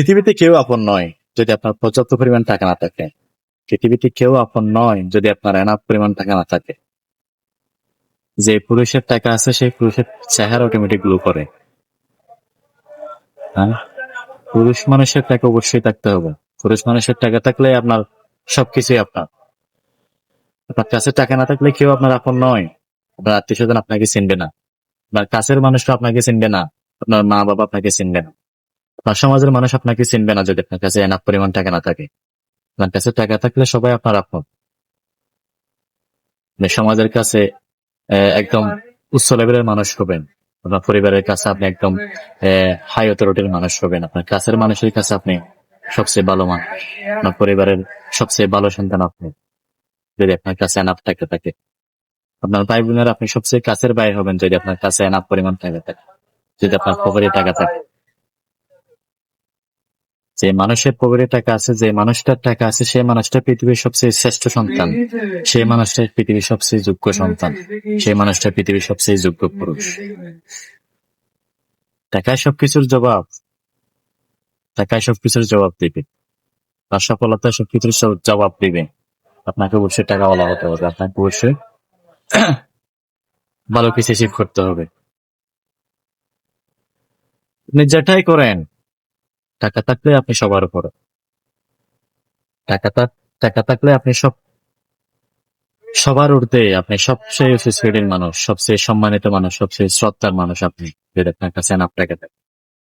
পৃথিবীতে কেউ আপন নয় যদি আপনার পর্যাপ্ত পরিমাণ টাকা না থাকে। পৃথিবীতে কেউ আপন নয় যদি আপনার এনাফ পরিমাণ টাকা না থাকে। যে পুরুষের টাকা আছে সেই পুরুষের চেহারা অটোমেটিক গ্লো করে। হ্যাঁ, পুরুষ মানুষের টাকা অবশ্যই থাকতে হবে। পুরুষ মানুষের টাকা থাকলে আপনার সবকিছুই আপনার। আপনার কাছে টাকা না থাকলে কেউ আপনার আপন নয়। আপনার আত্মীয় স্বজন আপনাকে চিনবে না, আপনার কাছের মানুষরা আপনাকে চিনবে না, আপনার মা বাবা আপনাকে চিনবে না, আপনার সমাজের মানুষ আপনাকে চিনবে না যদি আপনার কাছে এনাফ পরিমাণ টাকা না থাকে। আপনার কাছে টাকা থাকলে সবাই আপনার আপন। আপনি সমাজের কাছে একদম উচ্চ লেভেলের মানুষ হবেন, আপনার পরিবারের কাছে আপনি একদম হাই অথরিটির মানুষ হবেন, আপনার কাছের মানুষের কাছে আপনি সবচেয়ে ভালো মানুষ, আপনার পরিবারের সবচেয়ে ভালো সন্তান আপনি যদি আপনার কাছে এনাফ টাকা থাকে। আপনার ভাই বোনের আপনি সবচেয়ে কাছের ভাই হবেন যদি আপনার কাছে এনাফ পরিমাণ টাকা থাকে, যদি আপনার পকেটে টাকা থাকে। যে মানুষের পকেটে টাকা আছে, যে মানুষটার টাকা আছে, সেই মানুষটা পৃথিবীর সবচেয়ে শ্রেষ্ঠ সন্তান, সেই মানুষটা পৃথিবীর সবচেয়ে যোগ্য সন্তান, সেই মানুষটা পৃথিবীর সবচেয়ে যোগ্য পুরুষ। টাকায় সবকিছুর জবাব, টাকায় সবকিছুর জবাব দিবে, তার সফলতায় সবকিছুর জবাব দিবে। আপনাকে অবশ্যই টাকাওয়ালা হতে হবে, আপনাকে অবশ্যই ভালো কিছু অ্যাচিভ করতে হবে। আপনি যেটাই করেন, টাকা থাকলে আপনি সবার উপরে। টাকা টাকা থাকলে আপনি সবার ঊর্ধ্বে, আপনি সবচেয়ে সুশীল মানুষ, সবচেয়ে সম্মানিত মানুষ, সবচেয়ে শ্রদ্ধার মানুষ আপনি যদি আপনার কাছে এনাফ টাকা থাকে।